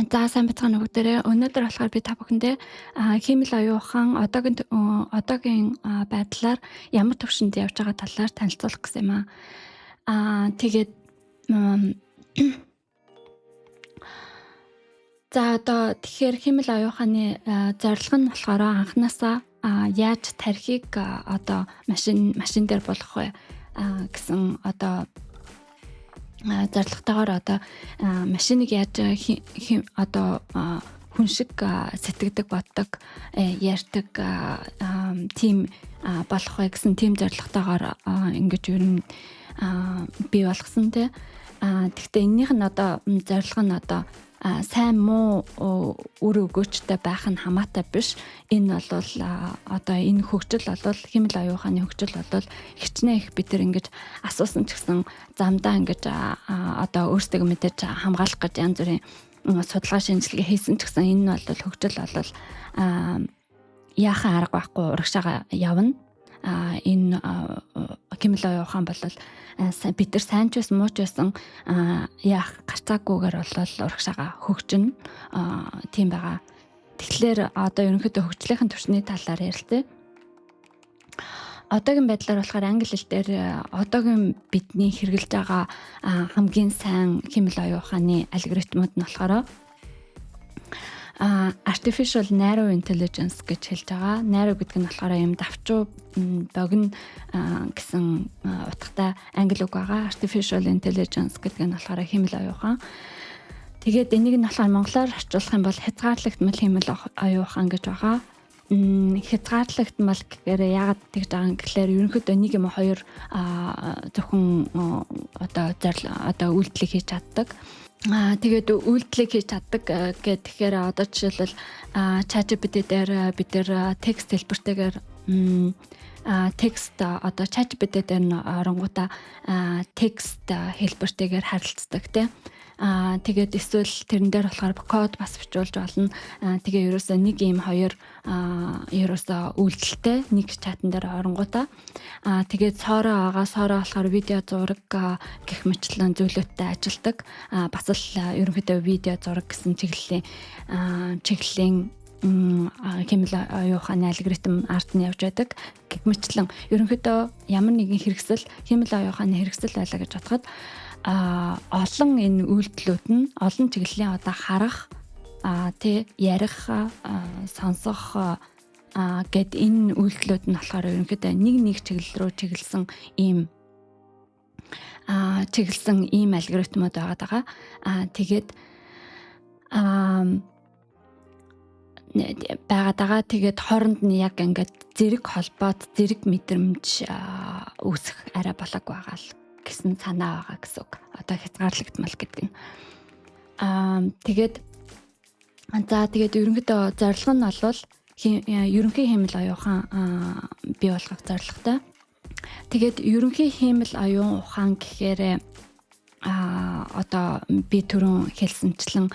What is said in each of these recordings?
За сайн бацгаана бүгдээрээ. Өнөөдөр болохоор би та бүхэндээ хиймэл оюун ухаан одоогийн байдлаар ямар төвшөнд явж байгаа талаар танилцуулах гэсэн юм аа. Тэгээд за одоо тэгэхээр хиймэл оюун ухааны зорилго нь болохоор анханасаа яаж тархийг одоо машин дээр болгох вэ гэсэн одоо зорилготойгоор одоо машиныг яаж одоо хүн шиг сэтгэдэг, боддог, ярьдаг тим болох вэ гэсэн тим зорилготойгоор ингэж ер нь бий болгосон тий. Гэхдээ энэнийх нь одоо зорилго нь одоо сайн муу үр өгөөчтэй байх нь хамаатай биш. Энэ бол одоо энэ хөгжил бол хиймэл оюун ухааны хөгжил бол хичнээн их бид нар ингэж асуусан ч гэсэн замдаа ингэж одоо өөрсдөө мэдээж хамгаалах гэж янз бүрийн судалгаа шинжилгээ хийсэн ч гэсэн энэ бол хөгжил бол яахан арга байхгүй урагшаага явна. Энэ хиймэл оюун ухаан бол бид нар сайн ч байсан муу ч байсан яах гарцаагүйгээр бол урагшаага хөгжинэ. Тийм байгаа. Тэгэхээр одоо ерөнхийдөө хөгжлийнхэн түвшний талаар ярилцъя. Одоогийн байдлаар болохоор англи хэл дээр одоогийн бидний хэрэгжилж байгаа хамгийн сайн хиймэл оюун ухааны алгоритмууд нь болохоор artificial narrow intelligence гэж хэлж байгаа. Narrow гэдэг нь болохоор юм давчуу богино гэсэн утгатай англи үг байгаа. Artificial intelligence гэдэг нь болохоор хиймэл оюун ухаан. Тэгээд энийг нь болохоор монголоор орчуулах юм бол хязгаарлагдмал хиймэл оюун ухаан гэж байгаа. Хязгаарлагдмал гэхээр яагаад тэгж байгаа юм гэхээр ерөнхийдөө нэг юм хоёр зөвхөн одоо үйлдэлийг хийж чаддаг. Тэгээд үйлдэлийг хийж чаддаг гэхээр одоо жишээлбэл ChatGPT дээр бид нэр текст хэлбэртэйгээр текст одоо ChatGPT дээр нь оронгуудаа текст хэлбэртэйгээр харилцдаг тийм. Тэгээд эсвэл тэрэн дээр болохоор код бас бичүүлж болно. Тэгээ ерөөсөө нэг юм хоёр ерөөсөө үйлдэлтэй нэг чатан дээр оронгуудаа. Тэгээд соороо болохоор видео зураг гэх мэтлэн зүйлүүдтэй ажилдаг. Бас л ерөнхийдөө видео зураг гэсэн чиглэлийн хиймэл оюун ухааны алгоритм ард нь явж байдаг. Гэх мэтлэн ерөнхийдөө ямар нэгэн хэрэгсэл хиймэл оюун ухааны хэрэгсэл байлаа гэж бодоход олон энэ үйлдэлүүд нь олон чиглэлийн одоо харах, ярих, сонсох гэд энэ үйлдэлүүд нь болохоор ерөнхийдөө нэг чиглэл рүү чиглэсэн ийм алгоритмууд байгаа. Тэгээд тэгээд хооронд нь яг ингээд зэрэг холбоод зэрэг мэдрэмж үүсэх арай болог байгаа л гэсэн санаа байгаа гэсэн үг. Одоо хязгаарлагдмал гэдэг нь. Тэгээд ерөнхийдөө зорилго нь бол ерөнхий хиймэл оюун ухаан бий болгох зорилготой. Тэгээд ерөнхий хиймэл оюун ухаан гэхээр одоо би түрүүн хэлсэнчлэн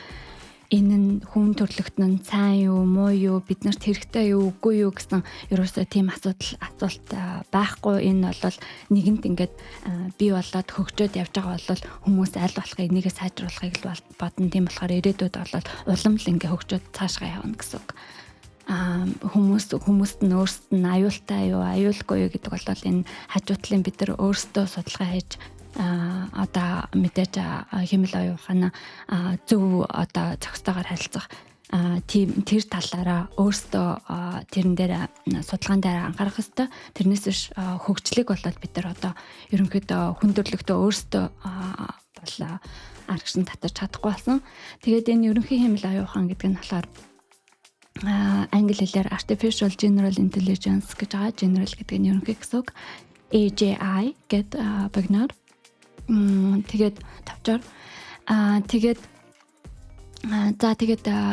энэ нь хүн төрлөخت нь сайн юу, муу юу, биднэрт хэрэгтэй юу, үгүй юу гэсэн ерөөсөө тийм асуулт байхгүй. Энэ бол нэгэнт ингээд бий болоод хөгжөөд явж байгаа бол хүмүүс аль болох энийгээ сайжруулахыг л бодно. Тийм болохоор ирээдүйд бол улам л ингээ хөгжөөд цаашгаа явна гэсэн үг. Хүмүүст нь өөрсдөд нь аюултай юу, аюулгүй юу гэдэг бол энэ хажуутлын бид нар өөрсдөө судалгаа хийж одоо мэдээж хиймэл оюун ухааны зөв одоо зохистойгоор харилцах тэр талаараа өөрсдөө тэрэн дээр судалгаан дээр анхаарах хэрэгтэй. Тэрнээс биш хөгжлийг бол бид нар одоо ерөнхийдөө хүн төрлөختөө өөрсдөө бол аргашин татаж чадахгүй болсон. Тэгээд энэ ерөнхий хиймэл оюун ухаан гэдэг нь болохоор англи хэлээр artificial general intelligence гэж байгаа. General гэдэг нь ерөнхий гэсэн үг. AGI гэд багнаар тэгээд тавчаар тэгээд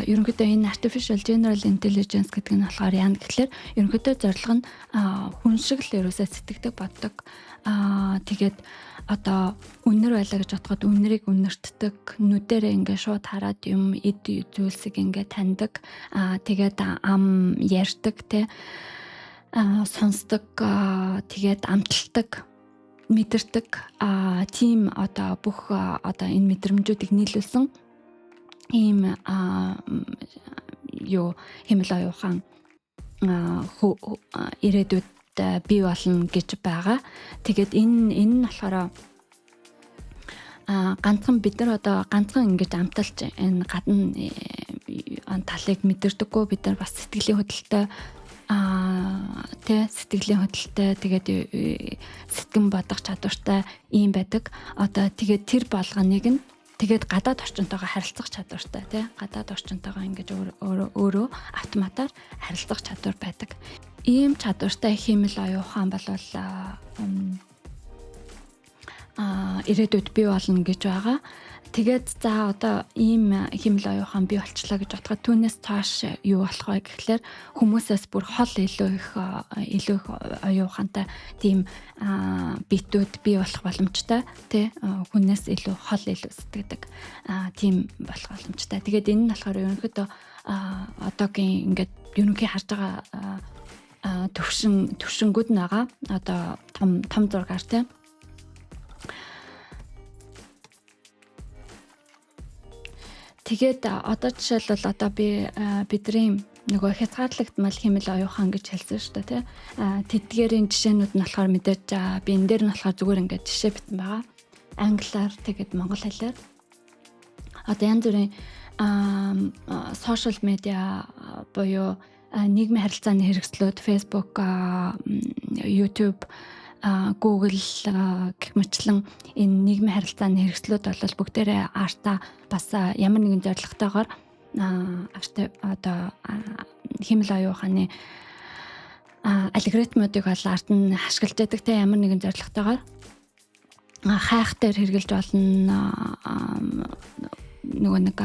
ерөнхийдөө энэ artificial general intelligence гэдэг нь болохоор яа гэхээр ерөнхийдөө зорилго нь хүн шиг л ерөөсөө сэтгэдэг, боддог. Тэгээд одоо үнэр байлаа гэж бодоход үнэрийг үнэртдэг, нүдэрээ ингээ шууд хараад юм эд зүйлсийг ингээ таньдаг. Тэгээд ам ярьдаг те сонсдог, тэгээд амталдаг, мэдэрдэг тийм одоо бүх одоо энэ мэдрэмжүүдийг нийлүүлсэн ийм юу хэмэл оюухан ирээдүйд бий болно гэж байгаа. Тэгээд энэ нь болохоор ганцхан бид нар одоо ганцхан ингэж амталж энэ гадна талыг мэдэрдэггүй, бид нар бас сэтгэлийн хөдөлтөй сэтгэлийн хөдөлтөй тэгээд сэтгэн бодох чадвартай ийм байдаг. Одоо тэгээд тэр болгоныг нь тэгээд гадаад орчинтойгоо харилцах чадвартай гадаад орчинтойгоо ингэж өөрөө автоматар харилцах чадвар байдаг. Ийм чадвартай хэмэл оюухан бол ирээдүйд бий болно гэж байгаа. Тэгээд за одоо ийм хэмэл оюухан бий болчлаа гэж бодоход түүнээс цааш юу болох вэ гэхлээр хүмүүсээс бүр хол илүү их оюухантай тийм битүүд бий болох боломжтой хүнээс илүү хол илүү сэтгэдэг тийм болох боломжтой. Тэгээд энэ нь болохоор ерөнхийдөө одоогийн ингээд ерөнхий харж байгаа төвшингүүд нь байгаа. Одоо том зургаар Тэгээд одоо жишээлбэл одоо бидний нөгөө хязгаарлагдмал хэмэл оюухан гэж хэлсэн шүү дээ тэдгээрийн жишээнүүд нь болохоор мэдээж би энэ дээр нь болохоор зүгээр ингээд жишээ битэн байгаа. Англиар тэгээд монгол хэлээр одоо янз бүрийн сошиал медиа буюу нийгмийн харилцааны хэрэгслүүд Facebook, YouTube, Google гэх мэтлэн энэ нийгмийн харилцааны хэрэгслүүд бол бүгдээрээ артаа бас ямар нэгэн зорилготойгоор одоо хэмэл оюуханы алгоритмуудыг бол ард нь ашиглаж байдаг ямар нэгэн зорилготойгоор хайх дээр хэрэгжилж болно. Нөгөө нэг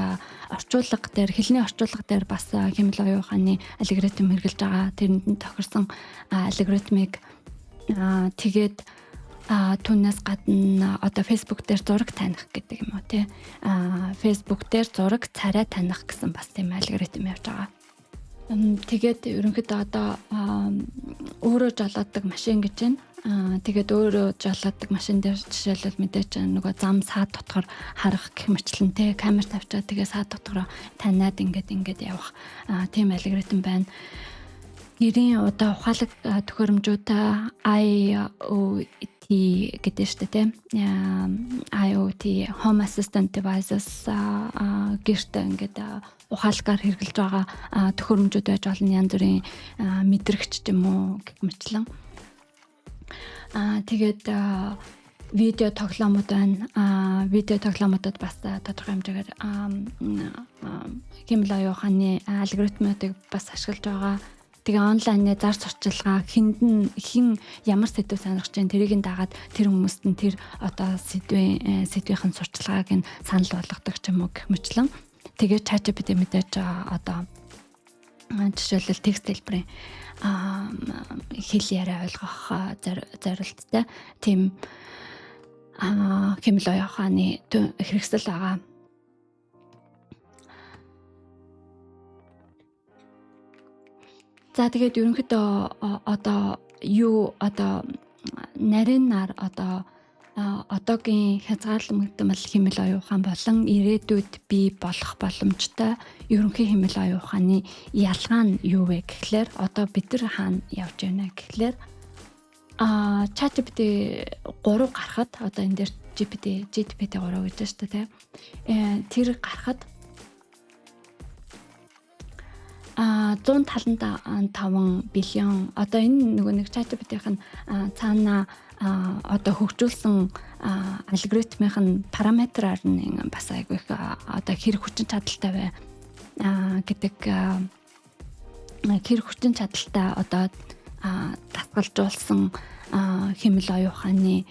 орчуулга дээр хэлний орчуулга дээр бас хэмэл оюуханы алгоритм хэрэгжилж байгаа. Тэрэнд тохирсон алгоритмыг тэгээд түүнээс гадна одоо Facebook дээр зураг таних гэдэг юм уу Facebook дээр зураг царай таних гэсэн бас тийм алгоритм явж байгаа. Тэгээд ерөнхийдөө одоо өөрөө жолоодог машин гэж байна. Тэгээд өөрөө жолоодог машин дээр жишээлбэл мэдээж нөгөө зам саад дотор харах гэх мэтлэн камер тавьчаад тэгээд саад дотор таниад ингээд явах тийм алгоритм байна. Нэрийн одоо ухаалаг төхөөрөмжүүдээ IoT гэдэг шүү дээ IoT Home Assistant Devices гэрт ингээд ухаалгаар хэрэгжилж байгаа төхөөрөмжүүд байж болно. Янз бүрийн мэдрэгч ч юм уу гэх мэтлэн. Тэгээд видео тоглоомууд байна. Видео тоглоомуудад бас тодорхой хэмжээгээр хэмэл оюуханы алгоритмуудыг бас ашиглаж байгаа. Тэгээ онлайны зар сурталчилгаа хин ямар сэдв сонирхож байна тэрийг нь дагаад тэр хүмүүст нь тэр одоо сэдвийн сурталчилгааг нь санал болгодог ч юм уу гэх мэтлэн. Тэгээ ChatGPT мэдээж одоо жишээлбэл текст хэлбэрийн хэл яриа ойлгох зорилттой тийм хэмэл оюуханы хэрэгсэл байгаа. За тэгээд ерөнхийдөө одоо нарийнаар одоогийн хязгаарлагдмал хэмэл оюухан болон ирээдүйд бий болох боломжтой ерөнхий хэмэл оюуханы ялгаа нь юу вэ гэхлээр одоо бид нар хаана явж байна гэхлээр ChatGPT 3 гарахад одоо энэ дээр GPT 3 гэж байна шүү дээ тэр гарахад 175 биллион одоо энэ нөгөө нэг ChatGPT-ийн цаана одоо хөгжүүлсэн алгоритмын параметраар нь бас айгүй их одоо хэрэг хүчин чадалтай бай гэдэг хэрэг хүчин чадалтай одоо татгалжуулсан хэмэл оюуханы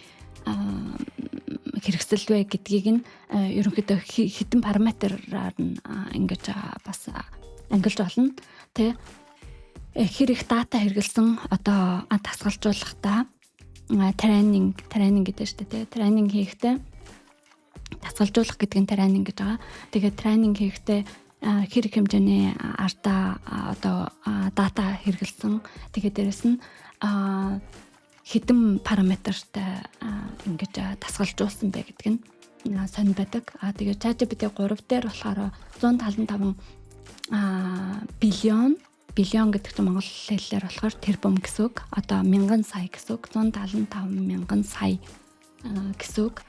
хэрэгсэл вэ гэдгийг нь ерөнхийдөө хэдэн параметраар нь ингэж бас ангилж болно хэр их дата хэрэгэлсэн одоо тасгалжуулахдаа тренинг гэдэг шүү дээ тренинг хийхдээ тасгалжуулах гэдэг нь тренинг гэж байгаа. Тэгээд тренинг хийхдээ хэр их хэмжээний ардаа одоо дата хэрэгэлсэн. Тэгээд дээрэс нь хэдэн параметртай ингэж тасгалжуулсан бэ гэдэг нь сонь байдаг. Тэгээд ChatGPT 3 дээр болохоор 175 биллион гэдэг чинь монгол хэллээр болохоор тэрбум гэсэн үг. Одоо мянган сая гэсэн үг. 175 мянган сая гэсэн үг.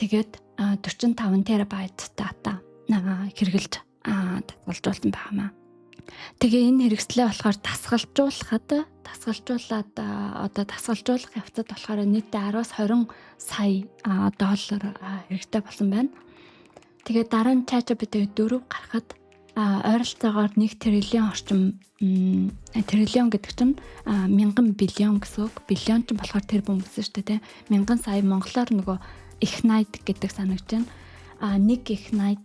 Тэгээд 45 терабайт дата хэрэгжилж татгалзуулсан байнамаа. Тэгээ энэ хэрэгслээ болохоор тасгалжуулах явцад болохоор нийтдээ 10-аас 20 сая доллар хэрэгтэй болсон байна. Тэгээ дараа нь ChatGPT 4 гарахад ойролцоогоор 1 триллион орчим триллион гэдэг чинь 1000 биллион гэсэн үг. Биллион чинь болохоор тэрбум гэсэн шүү дээ, тийм. 1000 сая монголоор нөгөө их найд гэдэг санагч байна. Нэг их найд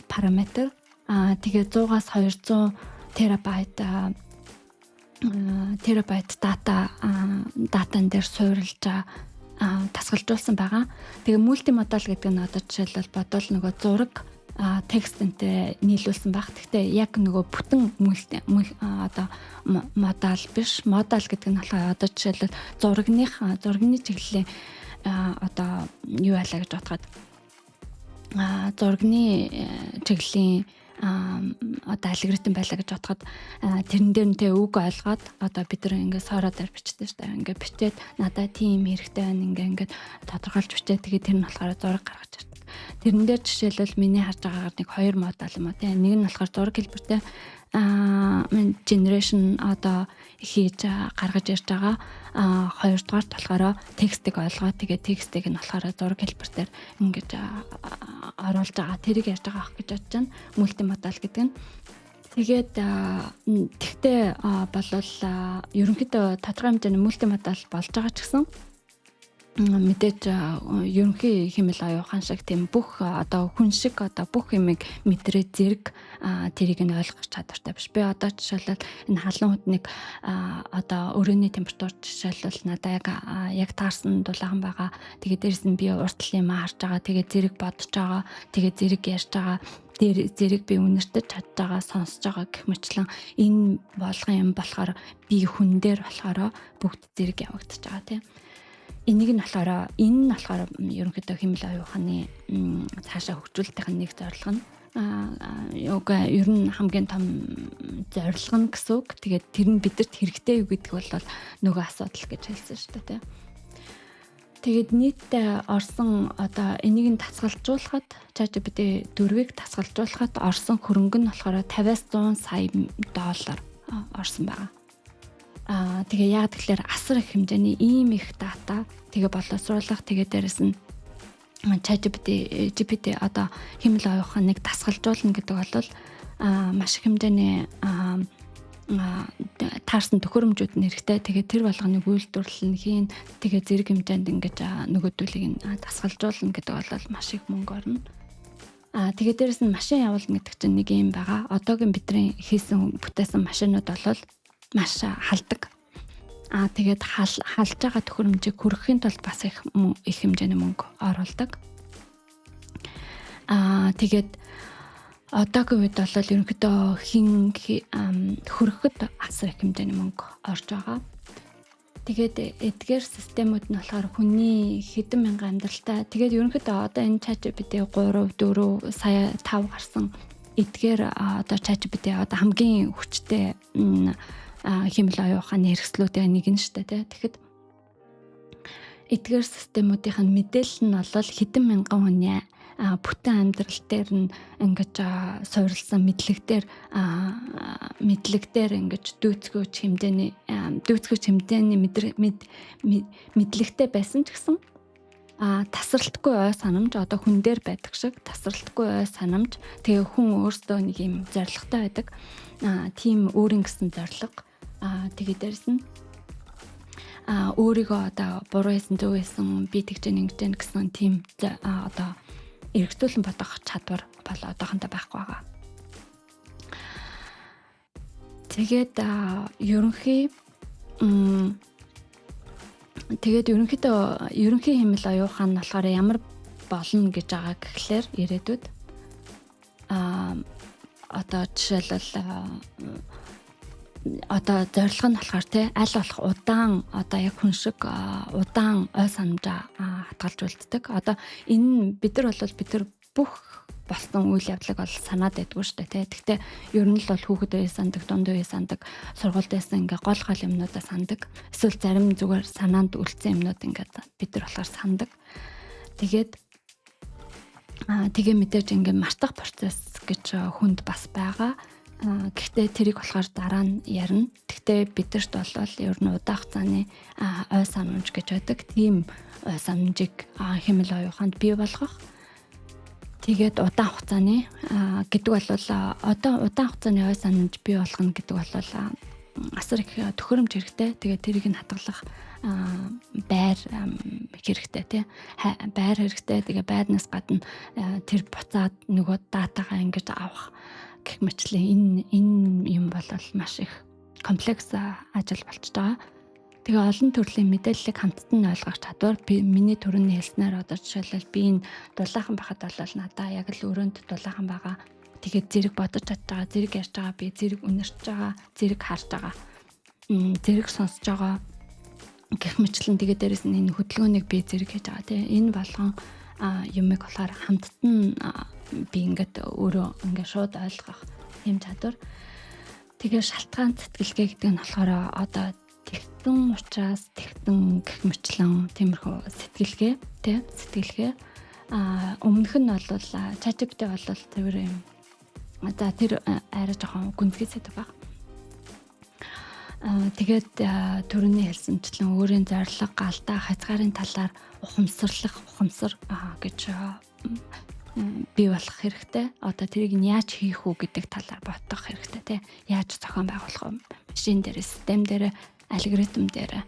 параметр тэгээ 100-аас 200 терабайт датан дээр суурилж тасгалжуулсан байгаа. Тэгээ мультимодал гэдэг нь одоо жишээлбэл бодвол нөгөө зураг текстэнтэй нийлүүлсэн баг. Гэхдээ яг нөгөө бүтэн одоо модал биш. Модал гэдэг нь болохоор одоо жишээлбэл зурагны чиглэлийн одоо юу байлаа гэж бодоход зурагны чиглэлийн одоо алгоритм байлаа гэж бодоход тэрэн дээр нь үг ойлгоод одоо бид нар ингээд сороо дээр бичдэг шүү дээ. Ингээд бичээд надад тийм хэрэгтэй байна ингээд тодорхойлж бичээд тэгээд тэр нь болохоор зураг гаргаж ирдэг. Тэрэн дээр жишээлбэл миний харж байгаагаар нэг 2 модал юм уу тийм. Нэг нь болохоор зураг хэлбэртэй generation одоо хийж гаргаж ирж байгаа. Хоёрдугаарт болохоор текстийг ойлгоод тэгээд текстийг нь болохоор зураг хэлбэрээр ингэж оруулж байгаа. Тэрийг ярьж байгаа ах гэж бодож байна. Мультимодал гэдэг нь. Тэгээд тэгтээ болвол ерөнхийдөө тодорхой хэмжээний мультимодал болж байгаа ч гэсэн мэдээж ерөнхий хэмэл оюухан шиг тийм бүх одоо хүн шиг одоо бүх юмыг мэдрээ зэрэг тэрийг нь ойлгох чадвартай биш. Би одоо жишээлбэл энэ халуун хүднийг одоо өрөөний температур жишээлбэл надад яг таарсан дулаахан байгаа. Тэгээд дээрэс нь би уртл юм харж байгаа. Тэгээд зэрэг бодож байгаа. Тэгээд зэрэг ярьж байгаа. Тэр зэрэг би үнэртэж чадж байгаа, сонсож байгаа гэх мэтлэн энэ болгон юм болохоор би хүн дээр болохоор бүгд зэрэг явагдаж байгаа тийм. Энэ нь болохоор ерөнхийдөө хэмэл оюуханы цаашаа хөгжүүлэлтийн нэг зорилго нь ер нь хамгийн том зорилго нь гэсэн үг. Тэгээд тэр нь бидэрт хэрэгтэй юу гэдэг бол нөгөө асуудал гэж хэлсэн шүү дээ. Тэгээд нийтдээ орсон одоо энийг нь тасгалжуулахад ChatGPT 4-ийг тасгалжуулахад орсон хөрөнгө нь болохоор 50-аас 100 сая доллар орсон байгаа. Тэгээ яг тэгэхээр асар их хэмжээний ийм их дата тэгээ боловсруулах тэгээ дээрэс нь ChatGPT одоо хэмэл оюухан нэг тасгалжуулна гэдэг бол маш их хэмжээний таарсан төхөөрөмжүүд нь хэрэгтэй. Тэгээ тэр болгоныг үйлдвэрлэл нь хийн тэгээ зэрэг хэмжээнд ингэж нөгөөдөлийг нь тасгалжуулна гэдэг бол маш их мөнгө орно. Тэгээ дээрэс нь машин явуулна гэдэг чинь нэг юм байгаа. Одоогийн бидний хийсэн бүтээсэн машинууд бол маш халдаг. Тэгээд халж байгаа төхөөрөмжийг хүргэхийн тулд бас их хэмжээний мөнгө оруулдаг. Тэгээд одоогийн үед бол ерөнхийдөө хүргэхэд асар их хэмжээний мөнгө орж байгаа. Тэгээд эдгээр системүүд нь болохоор хүний хэдэн мянган амьдралтай. Тэгээд ерөнхийдөө одоо энэ ChatGPT 3, 4 сая 5 гарсан эдгээр одоо ChatGPT одоо хамгийн хүчтэй хэмэл оюуханы хэрэгслүүдийн нэг нь шүү дээ. Тэгэхэд эдгээр системүүдийн мэдээлэл нь бол хэдэн мянган хүний бүтэн амьдрал дээр нь ингэж суурилсан мэдлэг дээр ингэж дүүцгөөж хэмжээний мэдлэгтэй байсан ч гэсэн тасралтгүй ой санамж одоо хүн дээр байдаг шиг тасралтгүй ой санамж тэгээ хүн өөртөө нэг юм зоригтой байдаг. Тийм өөрийн гэсэн зориг. Тэгээ дээрс нь өөрийгөө одоо буруу хийсэн зөв хийсэн би тэгж ингэж гэсэн тийм одоо эргцүүлэн бодох чадвар бол одоохондоо байхгүй байгаа. Тэгээд ерөнхий хэмэл оюухан нь болохоор ямар болно гэж байгаа гэхлээр ирээдүйд одоо жишээлбэл одоо зорилго нь болохоор тий аль болох удаан одоо яг хүн шиг удаан ой санамжаа хатгалж үлддэг. Одоо энэ бид нар бүх болсон үйл явдлыг бол санаад байдгүй шүү дээ тий. Гэхдээ ер нь л бол хүүхэд үе сандаг, дунд үе сандаг, сургуульд байсан ингээ гол юмнуудаа сандаг. Эсвэл зарим зүгээр санаанд үлдсэн юмнууд ингээд бид нар болохоор сандаг. Тэгээд тэгээ мэдээж ингээ мартах процесс гэж хүнд бас байгаа. Гэхдээ тэрийг болохоор дараа нь ярина. Гэхдээ бидэрт бол ер нь удаан хугацааны ой санамж гэж байдаг. Тийм ой санамжийг хэмэл оюуханд бий болгох. Тэгээд удаан хугацааны гэдэг бол одоо удаан хугацааны ой санамж бий болгоно гэдэг бол асар их төхөөрөмж хэрэгтэй. Тэгээд тэрийг нь хадгалах байр хэрэгтэй тий. Байр хэрэгтэй. Тэгээ байрнаас гадна тэр буцаад нөгөө датагаа ингэж авах гэх мэтлээ энэ юм бол маш их комплекс ажил болж байгаа. Тэгээ олон төрлийн мэдээллийг хамтдан ойлгох чадвар миний түрүүний хэлснээр одоо жишээлбэл би энэ дулаахан байхад бол надаа яг л өрөөнд дулаахан байгаа. Тэгээд зэрэг бодож чадж байгаа, зэрэг ярьж байгаа, би зэрэг үнэрч байгаа, зэрэг харж байгаа, зэрэг сонсож байгаа гэх мэтлэн тэгээ дээрэс нь энэ хөдөлгөөнийг би зэрэг хийж байгаа тийм. Энэ болгон юмыг болохоор хамтдан би ингээд өөрөө ингээд шууд ойлгох юм чадвар. Тэгээ шалтгаан сэтгэлгээ гэдэг нь болохоор одоо тэгтэн учраас тэгтэн гэх мэтлэн тиймэрхүү сэтгэлгээ тий сэтгэлгээ өмнөх нь бол ChatGPT бол тэр юм за тэр арай жоохон гүнзгий сэдв баг. Тэгээд түрүүний хэлсэнчлэн өөрийн зорилго галдаа хязгаарын талаар ухамсар гэж бий болох хэрэгтэй. Одоо тэрийг нь яаж хийх үү гэдэг талаар бодох хэрэгтэй тий. Яаж зохион байгуулах вэ? Машин дээр, систем дээр, алгоритм дээр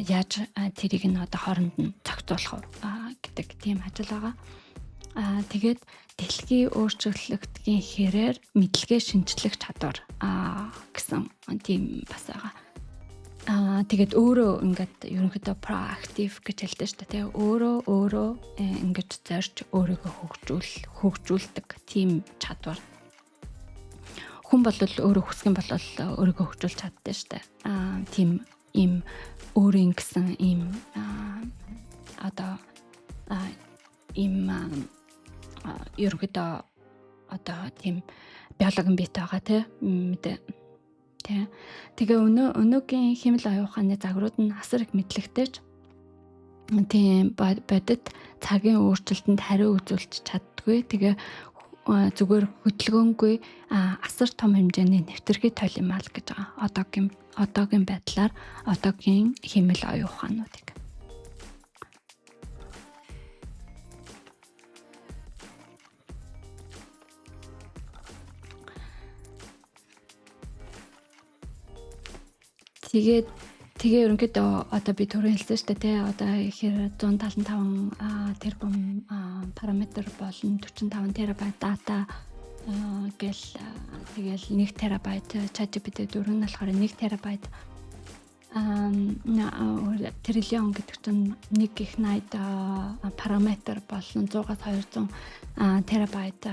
яаж тэрийг нь одоо хооронд нь зохицуулах вэ гэдэг тийм ажил байгаа. Тэгээд дэлхийн өөрчлөлтийн хэрээр мэдлэгээ шинжлэх чадвар гэсэн тийм бас байгаа. Тэгээд өөрөө ингээд ерөнхийдөө proactive гэж хэлдэг шүү дээ. Өөрөө ингэж зорж өөрийгөө хөгжүүлдэг тийм чадвар. Хүн бол өөрөө хүсэх юм бол өөрийгөө хөгжүүлж чаддаг шүү дээ. Тийм ийм өөрийн гэсэн ийм одоо ийм ерөнхийдөө одоо тийм биологийн биетэй байгаа тий мэдээ. Тэгээ өнөөгийн хэмэл оюуханы загварууд нь асар их мэдлэгтэйч тийм бодит цагийн өөрчлөлтөнд хариу үзүүлж чаддгүй. Тэгээ зүгээр хөдөлгөөнгүй асар том хэмжээний нэвтрхий толимал гэж байгаа. Одоогийн байдлаар одоогийн хэмэл оюухануудыг. Тэгээ ерөнхийдөө одоо би түрүү хэлсэн шүү дээ тий. Одоо ихээр 175 тэрбум параметр болон 45 терабайт дата гэл тэгэл 1 терабайт ChatGPT 4 нь болохоор 1 терабайт триллион гэдэг чинь 1 их найд параметр болон 100-аас 200 терабайт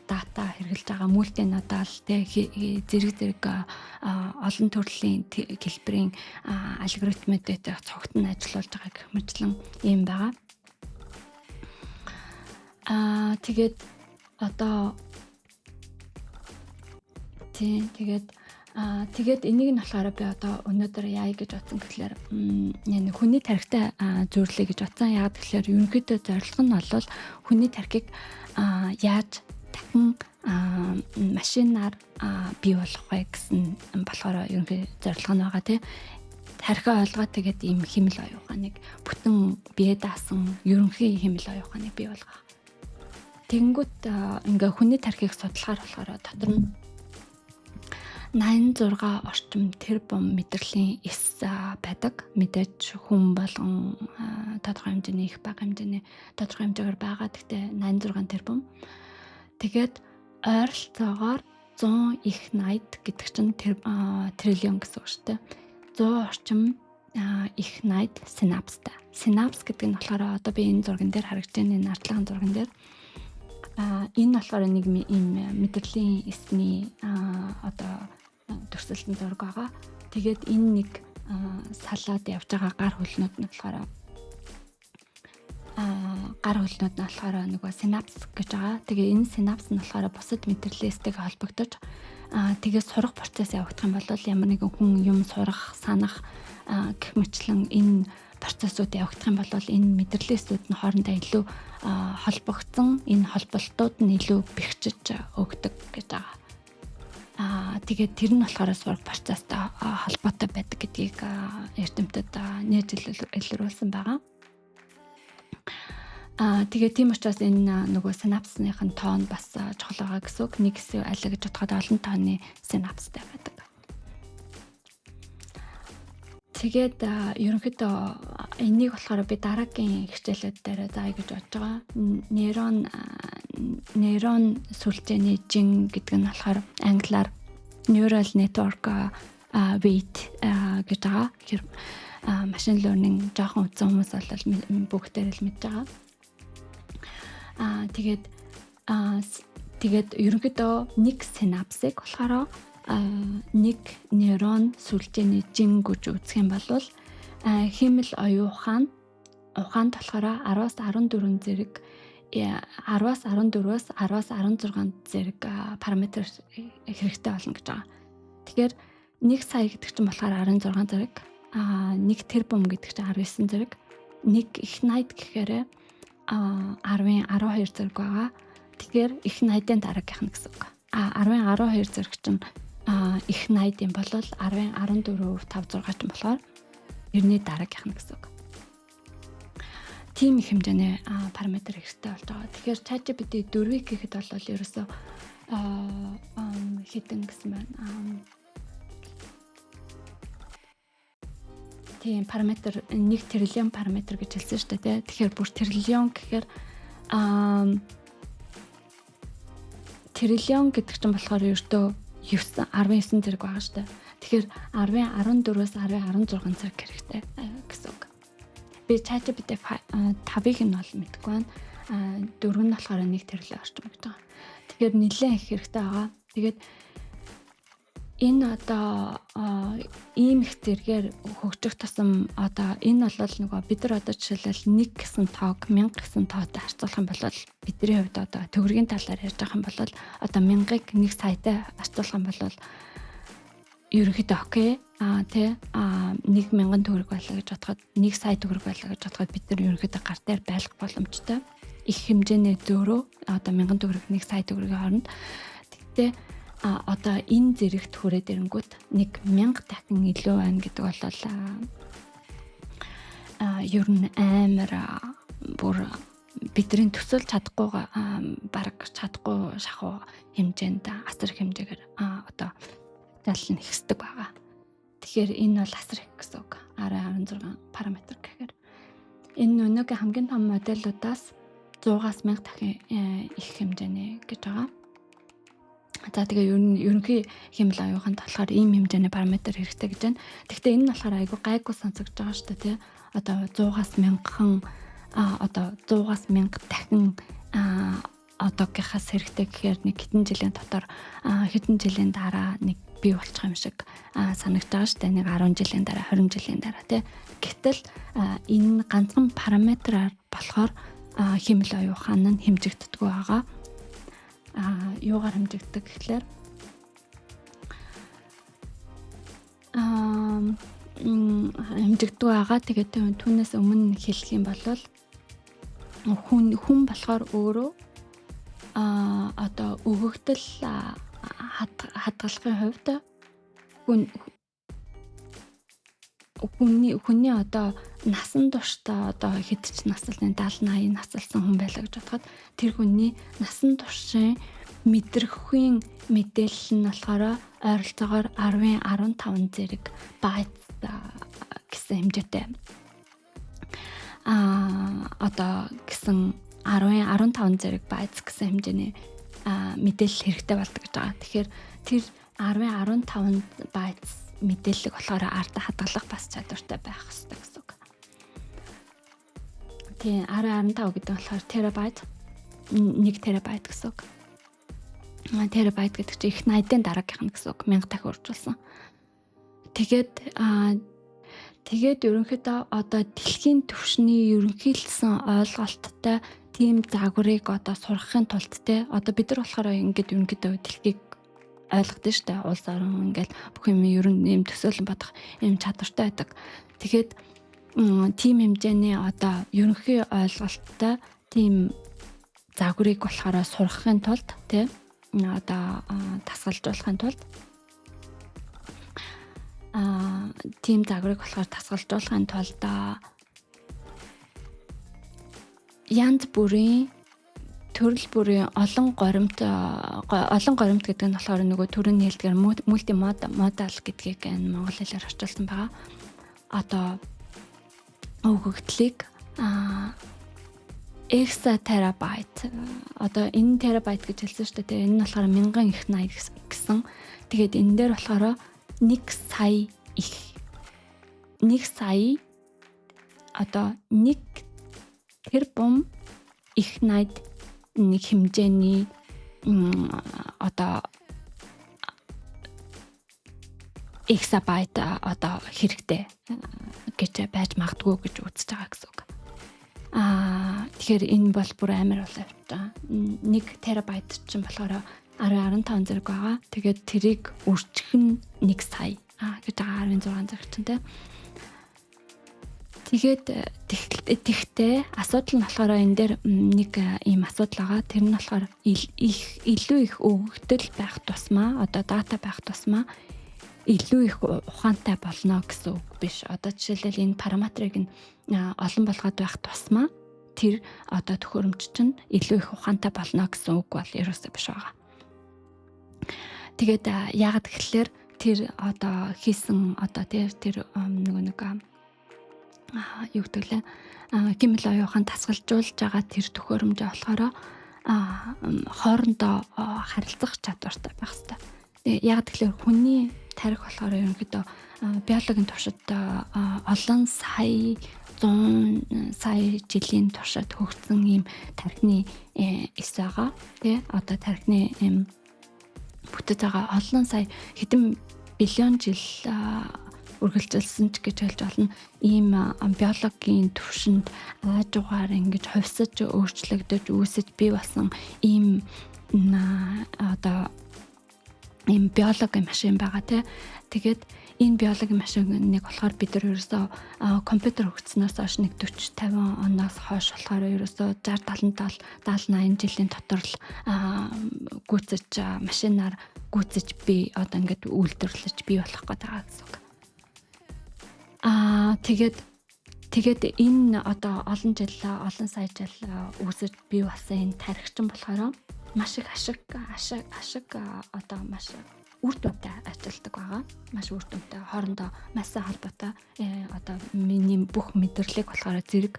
дата хэрэглэж байгаа мультинодал зэрэг олон төрлийн хэлбэрийн алгоритмуудад цогтон ажиллуулж байгаа гэх мэтлэн юм байгаа. Тэгээд одоо тэгээд энийг нь болохоор би одоо өнөөдөр яа гэж бодсон гэхэлэр хүний тархитай зүйрлэе гэж бодсон. Яг тэгэхээр ерөнхийдөө зорилго нь бол хүний тархийг яаж дахин машинаар бий болгох вэ гэсэн болохоор ерөнхий зорилго нь байгаа тийм. Тархиа ойлгоод тэгээд ийм хэмэл оюуханыг бүтэн бие даасан ерөнхий хэмэл оюуханыг бий болгох. Тэнгүүт ингээ хүний тархийг судлахаар болохоор дотор нь 86 орчим тэрбум мэдрэлийн эс байдаг. Мэдээж хүн болгон тодорхой хэмжээний их бага хэмжээний тодорхой хэмжээгээр байгаа. Гэхдээ 86 тэрбум. Тэгээд ойролцоогоор 100 их найд гэдэг чинь триллион гэсэн үг шүү дээ. 100 орчим их найд синапстай. Синапс гэдэг нь болохоор одоо би энэ зурган дээр харагдж байгаа энэ ардлагын зурган дээр энэ болохоор нэг ийм мэдрэлийн эсний одоо төрсөн өрсөлдөнд орг байгаа. Тэгээд энэ нэг салаад явж байгаа гар хөлнүүд нь болохоор нөгөө синапс гэж байгаа. Тэгээ энэ синапс нь болохоор бусад мэдрэлээстэйг холбогдож тэгээ сурах процесс явагдах юм бол ямар нэгэн хүн юм сурах, санах гэх мэтлэн энэ процессууд явагдах юм бол энэ мэдрэлээсүүд нь хоорондоо илүү холбогдсон, энэ холболтууд нь илүү бэхжиж өгдөг гэж байгаа. Тэгээд тэр нь болохоор сурах процесстэй холбоотой байдаг гэдгийг эрдэмтэд нээж илрүүлсэн байгаа. Тэгээд тийм учраас энэ нөгөө синапсныхын тоон бас чухал байгаа гэсэн үг. Нэг хэсэг аль гэж бодоход олон тооны синапстай байдаг. Тэгээд ерөнхийдөө энийг болохоор би дараагийн хичээлүүд дээр заая гэж бодож байгаа. Нейрон сүлжээний жин гэдэг нь болохоор англиар neural network weight гэж байгаа. Тэгэхээр машин learning жоохон үзсэн хүмүүс бол бүгдээр л мэдж байгаа. Тэгээд ерөнхийдөө нэг синапсыг болохоор нэг нейрон сүлжээний жин гэж үзэх юм бол хиймэл оюун ухаанд болохоор 10-аас 14 зэрэг 10-аас 14-өөс 10-аас 16 зэрэг параметр хэрэгтэй болно гэж байгаа. Тэгэхээр 1 сая гэдэг чинь болохоор 16 зэрэг, 1 тэрбум гэдэг чинь 19 зэрэг, 1 их найд гэхээр 10-ын 12 зэрэг байгаа. Тэгэхээр их найдын дараагийнх нь гэсэн үг. 10-ын 12 зэрэг чинь их найд юм бол 10-ын 14 5 6 чинь болохоор 90-ний дараагийнх нь гэсэн үг. Тийм их хэмжээний параметр хэрэгтэй болж байгаа. Тэгэхээр ChatGPT 4-ийг гэхэд бол ерөөсөө хэдэн гэсэн байна. Тийм параметр 1 триллион параметр гэж хэлсэн шүү дээ. Тэгэхээр бүр триллион гэхээр триллион гэдэг чинь болохоор ердөө 19 зэрэг байгаа шүү дээ. Тэгэхээр 10-ын 14-өөс 10-ын 16 зэрэг хэрэгтэй гэсэн үг. Би ChatGPT 5-ыг нь бол мэдэхгүй байна. 4 нь болохоор 1 триллион орчим гэж байгаа. Тэгэхээр нэлээд их хэрэгтэй байгаа. Тэгээд энэ одоо ийм их зэргээр хөгжих тусам одоо энэ бол нөгөө бид нар одоо жишээлбэл 1 гэсэн тоог 1000 гэсэн тоотой харьцуулах юм бол бидний хувьд одоо төгрөгийн талаар ярьж байгаа юм бол одоо 1000-ыг 1 саятай харьцуулах юм бол ерөнхийдөө окей. 1000 төгрөг байлаа гэж бодоход 1 сая төгрөг байлаа гэж бодоход бид нар ерөнхийдөө гар дээр байлгах боломжтой. Их хэмжээний зөөрөө одоо 1000 төгрөг 1 сая төгрөгийн хооронд. Тэгтээ одоо энэ зэрэгт хүрээд ирэнгүүт 1000 дахин илүү байна гэдэг бол ер нь амар бүр бидний төсөөлж чадахгүй бараг чадахгүй шахуу хэмжээнд асар хэмжээгээр одоо залн ихсдэг байгаа. Тэгэхээр энэ бол асар их гэсэн үг. 16 параметр гэхээр энэ өнөөгийн хамгийн том модельудаас 100-аас 1000 дахин их хэмжээний гэж байгаа. За тэгээ ерөнхий хэмэл оюуханд болохоор ийм хэмжээний параметр хэрэгтэй гэж байна. Гэхдээ энэ нь болохоор айгүй гайгүй сонсогдож байгаа шүү дээ, тий. Одоо 100-аас 1000 одоо 100-аас 1000 дахин одоогийнхаас хэрэгтэй гэхээр нэг хэдэн жилийн дотор хэдэн жилийн дараа нэг бий болчих юм шиг санагдаж байгаа шүү дээ. Нэг 10 жилийн дараа, 20 жилийн дараа, тий. Гэтэл энэ ганцхан параметраар болохоор хэмэл оюухан нь хэмжигддэггүй байгаа. Юугаар хэмжигддэг гэхлээр хэмжигддэг байгаа. Тэгээд түүнээс өмнө хэлэх юм бол хүн болохоор өөрөө одоо өгөгдөл хадгалахын хувьд хүний одоо насан туршдаа одоо хэд ч наслын 70 80 наслсан хүн байлаа гэж бодоход тэр хүний насан туршийн мэдрэхүйн мэдээлэл нь болохоор ойролцоогоор 10-ын 15 зэрэг байт гэсэн хэмжээтэй. Одоо гэсэн 10-ын 15 зэрэг байт гэсэн хэмжээний мэдээлэл хэрэгтэй болдог гэж байгаа. Тэгэхээр тэр 10-ын 15 байт мэдээлэл болохоор ард хадгалах бас чадвартай байх хэрэгтэй гэсэн үг. Тийм 10-15 гэдэг болохоор терабайт 1 терабайт гэсэн үг. терабайт гэдэг чинь их 80-ын дараагийнх нь гэсэн үг 1000 дахин үржүүлсэн. Тэгээд ерөнхийдөө одоо дэлхийн түвшний ерөнхийлсэн ойлголттой тийм загварыг одоо сурахын тулд те одоо бид нар болохоор ингээд ерөнхийдөө дэлхийг ойлгодог шүү дээ. Улс орон ингээд бүх юм ер нь юм төсөөлөн бодох юм чадвартай байдаг. Тэгээд тийм хэмжээний одоо ерөнхий ойлголттой тийм загварыг болохоор сурахын тулд те одоо тасгалжуулахын тулд тийм загварыг болохоор тасгалжуулахын тулд янз бүрийн төрөл бүрийн олон горимт гэдэг нь болохоор нөгөө төрөний хэлдгээр мультимодал гэдгийг монгол хэлээр орчуулсан байгаа. Одоо өгөгдлийг эксатерабайт одоо энэ терабайт гэж хэлсэн шүү дээ. Энэ нь болохоор 1000 их 80 гэсэн. Тэгээд энэ дээр болохоор 1 сая одоо 1 тэрбум их 80 нэг хэмжээний одоо эксабайт одоо хэрэгтэй гэж байж магадгүй гэж үзэж байгаа гэсэн үг. Тэгэхээр энэ бол бүр амар болоо. 1 терабайт чинь болохоор 10.15 зэрэг байгаа. Тэгээд тэрийг үржих нь 1 сая гэж байгаа 16 зэрэг чинь те. Тэгээд тэгтээ асуудал нь болохоор энэ дээр нэг ийм асуудал байгаа. Тэр нь болохоор илүү их өгөгдөл байх тусмаа одоо дата байх тусмаа илүү их ухаантай болно гэсэн үг биш. Одоо жишээлбэл энэ параметрыг нь олон болгоод байх тусмаа тэр одоо төхөөрөмж чинь илүү их ухаантай болно гэсэн үг бол ерөөсөө биш байгаа. Тэгээд яагаад гэхэлэр тэр одоо хийсэн одоо тэр нэг юу гэдэг лээ гимэл оюухан тасгалжуулж байгаа тэр төхөөрөмжөө болохоор хоорондоо харилцах чадвартай байх хэрэгтэй. Тэгээд яагаад гэхэлэр хүний тарих болохоор ерөнхийдөө биологийн туршид олон сая 100 сая жилийн туршид хөгжсөн ийм тархины эс байгаа. Тэ одоо тархины бүтэц байгаа олон сая хэдэн биллион жил үргэлжилсэн ч гэж хэлж болно. Ийм биологийн түвшинд аажуугаар ингэж хувьсаж өөрчлөгдөж үүсэж бий болсон ийм одоо ийм биологийн машин байгаа тий. Тэгээд энэ биологийн машиныг болохоор бид нар ерөөсөө компьютер хөгжснөөс хойш нэг 40-50 оноос хойш болохоор ерөөсөө 60-70 80 жилийн дотор л гүйцэж машинаар гүйцэж бий одоо ингээд үйлдвэрлэж бий болох гэдэг гэсэн үг. Тэгээд энэ одоо олон сая жил үүсэж бий болсон энэ тархичин болохоор маш их ашиг одоо маш үр дүнтэй ажилладаг байгаа. Маш үр дүнтэй хоорондоо маш сайн холбоотой одоо миний бүх мэдрэлийг болохоор зэрэг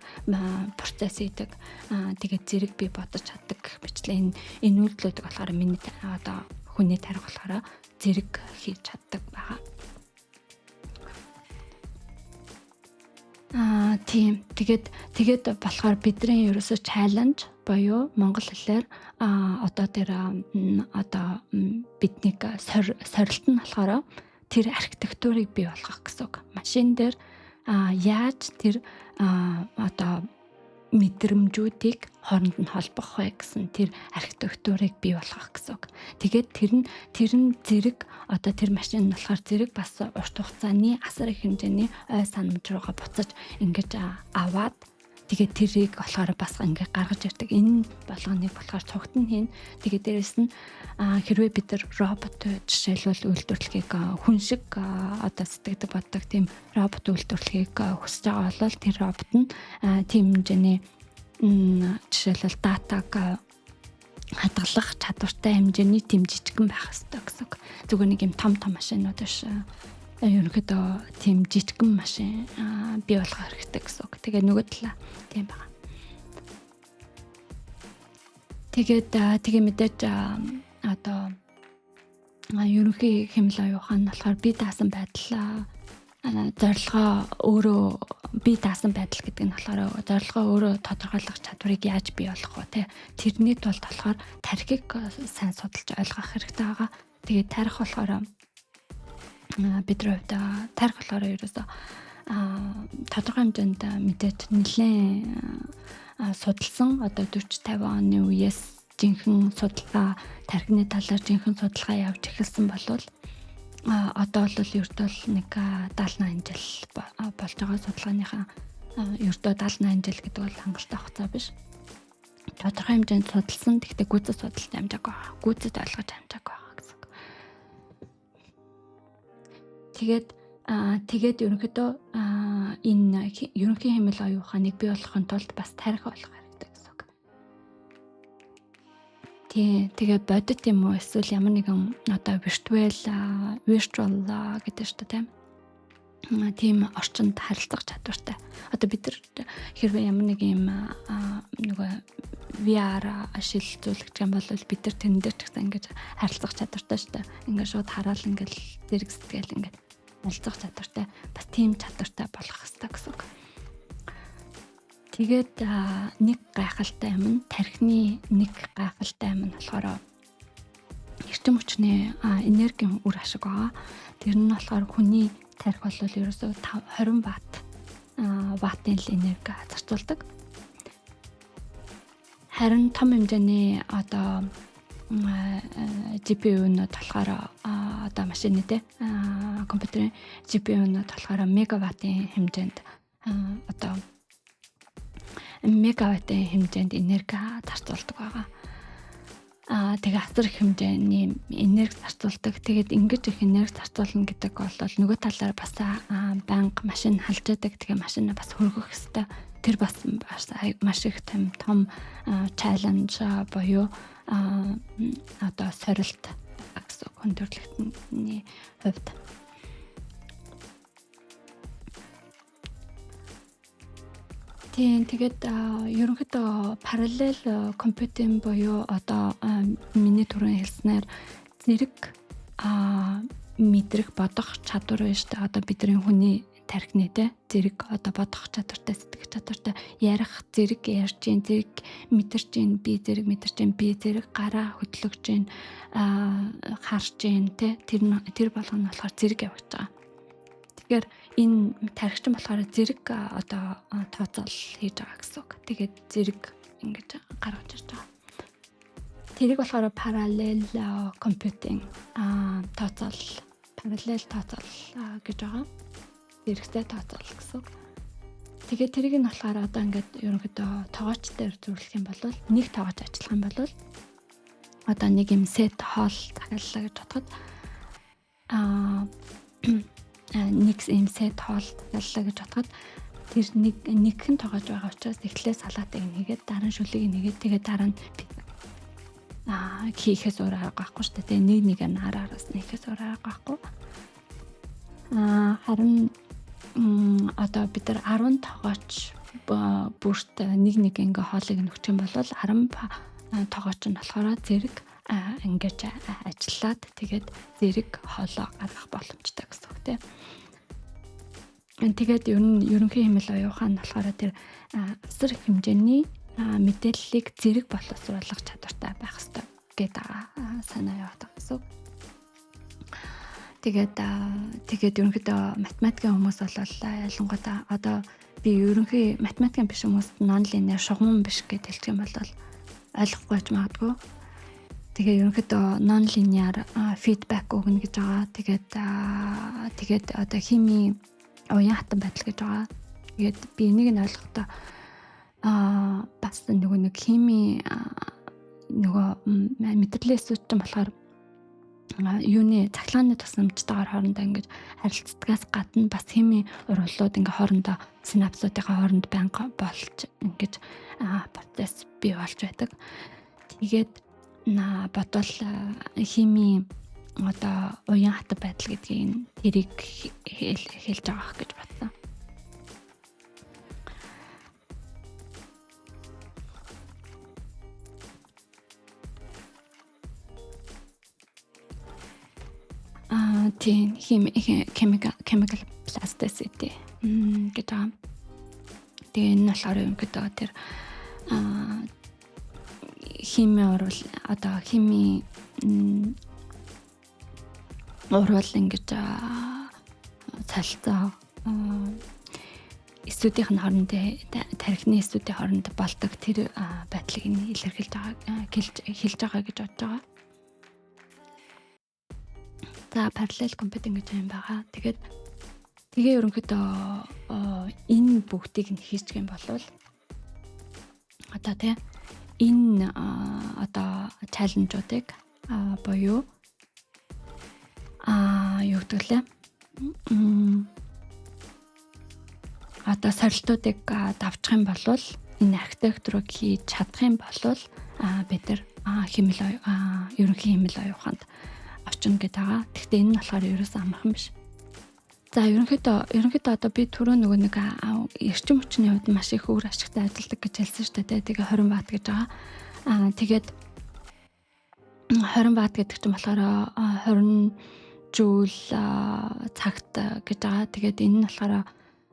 процесс хийдэг. Тэгээд зэрэг би бодож чаддаг мэтлээ энэ үйлдэлүүдийг болохоор миний одоо хүний тарих болохоор зэрэг хийж чаддаг байгаа. Тийм. Тэгээд болохоор бидний ерөөсөө challenge боёо монгол хэлээр одоо тэр одоо биднийг сорилт нь болохоор тэр архитектурыг бий болгох гэсэн үг. Машин дээр яаж тэр одоо мэдрэмжүүдийг хооронд нь холбох вэ гэсэн тэр архитектурыг бий болгох гэсэн үг. Тэгээд тэр нь зэрэг одоо тэр машин нь болохоор зэрэг бас урт хугацааны асар их хэмжээний ой санамж руугаа буцаж ингэж аваад тэгээд тэрийг болохоор бас ингэ гаргаж ирдэг. Энэ болгоныг болохоор цогт нь хийн. Тэгээд дээрэс нь хэрвээ бид нар робот жишээлбэл үйлдвэрлэхийг хүн шиг одоо сэтгэдэг боддог тийм робот үйлдвэрлэхийг хүсэж байгаа бол тэр робот нь тийм хэмжээний жишээлбэл датаг хадгалах чадвартай хэмжээний тийм жижигхэн байх хэрэгтэй гэсэн үг. Зүгээр нэг юм том машинууд биш. Ерөнхийдөө тийм жижигхэн машин бий болгох хэрэгтэй гэсэн үг. Тэгээ нөгөө талаа тийм байна. Тэгээ мэдээж одоо ерөнхий хэмэл оюухан нь болохоор бие даасан байдал зорилгоо өөрөө бие даасан байдал гэдэг нь болохоор зорилгоо өөрөө тодорхойлох чадварыг яаж бий болгох вэ те. Тэрний тулд болохоор тархийг сайн судалж ойлгох хэрэгтэй байгаа. Тэгээд тарих болохоор бидний хувьд тарих болохоор ерөөсөө тодорхой хэмжээнд мэдээж нэлээд судалсан одоо 40-50 оны үеэс жинхэнэ судалгаа тархины талаар жинхэнэ судалгаа явж эхэлсэн болвол одоо бол ердөө нэг 70-80 жил болж байгаа судалгааныхаа ердөө 70-80 жил гэдэг бол хангалттай хугацаа биш. Тодорхой хэмжээнд судалсан гэхдээ гүйцэд судалж амжаагүй байгаа. Гүйцэд ойлгож амжаагүй байгаа гэсэн. Тэгээд ерөнхийдөө энэ ерөнхий хэмэл оюун ухааныг бий болгохын тулд бас тарих болох хэрэгтэй гэсэн үг. Тэгээд бодит юм уу эсвэл ямар нэгэн одоо virtual гэдэг шүү дээ тийм орчинд харилцах чадвартай. Одоо бид нар хэрвээ ямар нэг юм нөгөө VR шилжүүлэгч юм бол бид нар тэн дээр ч гэсэн ингэж харилцах чадвартай шүү дээ. Ингээд шууд хараал ингээд зэрэг сэтгэл ингээд харилцах чадвартай. Бас тийм чадвартай болох хэрэгтэй гэсэн үг. Тэгээд нэг гайхалтай юм нь тархины нэг гайхалтай юм нь болохоор эрчим хүчний энергийн үр ашиг байгаа. Тэр нь болохоор хүний тарих бол ерөөсөө 20 ваттын л энерги зарцуулдаг. Харин том хэмжээний одоо GPU-нууд болохоор одоо машины компьютерийн GPU-нууд болохоор мегаваттын хэмжээнд одоо мегаваттын хэмжээнд энерги зарцуулдаг байгаа. Тэгээ асар их хэмжээний энерги зарцуулдаг. Тэгээд ингэж их энерги зарцуулна гэдэг бол нөгөө талаар бас банк машин халжаадаг. Тэгээ машинаа бас хөргөх хэрэгтэй. Тэр бас маш их том чаленж буюу одоо сорилт гэсэн хүндрэлтний хувьд. Тэгээд ерөнхийдөө параллел компьютинг буюу одоо миний түрүүн хэлснээр зэрэг мэдрэх бодох чадвар байна шүү дээ. Одоо бидний хүний тархины зэрэг одоо бодох чадвартай, сэтгэх чадвартай, ярих зэрэг ярьж гин, зэрэг мэдэрч гин, би зэрэг мэдэрч гин, би зэрэг гараа хөдлөж гин, харж гин тэр болгоно болохоор зэрэг явж байгаа. Тэгэхээр энэ тархичин болохоор зэрэг одоо тооцоол хийж байгаа гэсэн үг. Тэгээд зэрэг ингэж гаргаж ирж байгаа. Тэрийг болохоор параллел компьютинг тооцоол гэж байгаа. Зэрэгтэй тооцоол гэсэн үг. Тэгээд тэрийг нь болохоор одоо ингээд ерөнхийдөө тоогооч дээр зөвлөх юм бол нэг тоогооч ажиллах юм бол одоо нэг юм сет хоол захиаллаа гэж бодоход нэг юм сет хоол захиаллаа гэж бодоход тэр нэгхэн тоогооч байгаа учраас эхлээ салаатыг нэгээд дараа нь шүлгийг нэгээд тэгээд дараа нь хийхээс өөр арга байхгүй шүү дээ. Нэг нь араараас нэхээс өөр арга байхгүй. Харин одоо бид нар 10 тоогооч бүрт нэг ингээ хоолыг нөхчих юм бол 10 тоогооч нь болохоор зэрэг ингэж ажиллаад тэгээд зэрэг хоолоо гаргах боломжтой гэсэн үг тийм. Тэгээд ерөнхий хэмэл оюун ухаан болохоор тэр асар их хэмжээний мэдээллийг зэрэг боловсруулах чадвартай байх хэрэгтэй гэдэг санаа яваад байгаа гэсэн үг. Тэгээд ерөнхийдөө математикийн хүмүүс бол ялангуяа одоо би ерөнхий математикийн биш хүмүүст non-linear шугам биш гэж хэлчих юм бол ойлгохгүй ч магадгүй. Тэгээ ерөнхийдөө non-linear feedback өгнө гэж байгаа. Тэгээд одоо химийн уян хатан байдал гэж байгаа. Тэгээд би энийг нь ойлгохдоо бас нэг химийн мэдрэлээс үтэн болохоор юуны цахилгааны тусламжтайгаар хоорондоо ингэж харилцдагаас гадна бас химийн урвалууд ингээ хоорондоо синапсуудынхаа хооронд байнга болж ингэж процесс бий болж байдаг. Тэгээд бодвол химийн одоо уян хатан байдал гэдгийг тэрийг хэлж байгаа гэж бодсон. тийм chemical plasticity гэж байгаа. Тэгээ энэ болохоор ерөнхийдөө тэр хими орвол одоо хими орвол ингэж цалцаа эсүүдийн хооронд тархины эсүүдийн хооронд болдог тэр байдлыг нь илэрхийлж байгаа хэлж байгаа гэж бодож байгаа. За parallel computing гэж юм байгаа. Тэгээ ерөнхийдөө энэ бүгдийг нь хийчих юм бол одоо тийм энэ одоо чаленжуудыг буюу юу гэдэг лээ одоо сорилтуудыг давчих юм бол энэ архитектурыг хийж чадах юм бол бид нар ерөнхий хэмэл оюуханд очно гэдэг байгаа. Гэхдээ энэ нь болохоор ерөөсөө амархан биш. За ерөнхийдөө одоо би түрүү нөгөө нэг эрчим хүчний хувьд маш их өөр ашигтай ажилладаг гэж хэлсэн шүү дээ. Тэгээ 20 ватт гэж байгаа. Тэгээд 20 ватт гэдэг чинь болохоор 20 жүүл цагт гэж байгаа. Тэгээд энэ нь болохоор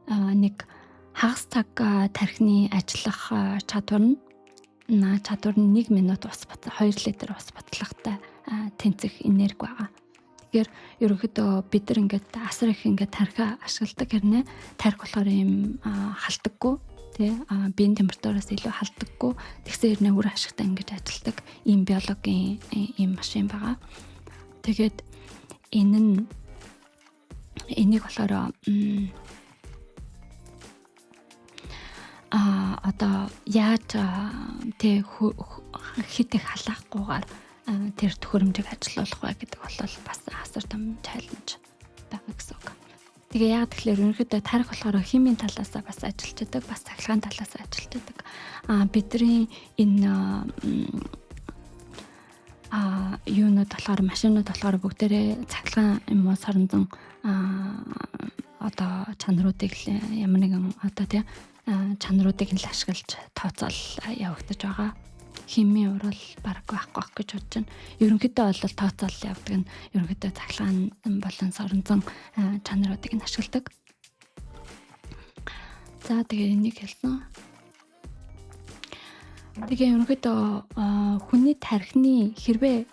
нэг хагас цаг тархины ажиллах чадвар нь 1 минут ус бат 2 литр ус батлагтай тэнцэх энерги байгаа. Тэгэхээр ерөнхийдөө бид нар ингээд асар их ингээд тархиа ашигладаг хэрнээ тархи болохоор юм халтдаггүй тий биеийн температураас илүү халтдаггүй тэгсэн хэрнээ үр ашигтай ингээд ажилладаг ийм биологийн ийм машин байгаа. Тэгээд энийг болохоор одоо яаж тэг хит их халаахгүйгээр тэр төхөөрөмжийг ажилуулах вэ гэдэг бол бас асар том чаленж байгаа гэсэн үг. Тэгээ яг тэгэхээр ерөнхийдөө тарих болохоор химийн талаас бас ажиллаж байдаг, бас цахилгаан талаас ажиллаж байдаг. Бидний энэ юунууд болохоор машинууд болохоор бүгдээрээ цахилгаан юм уу соронзон одоо чанаруудыг ямар нэгэн одоо тий чанаруудыг нь ашиглаж тооцоол явагдаж байгаа. Химийн урал баг байхгүй гэж бодож байна. Ерөнхийдөө бол тооцоол явдаг нь ерөнхийдөө цахилгаан болон соронзон чанаруудыг нь ашигладаг. За тэгээ энийг хэлсэн. Тэгээ ерөнхийдөө хүний тархины хэрвээ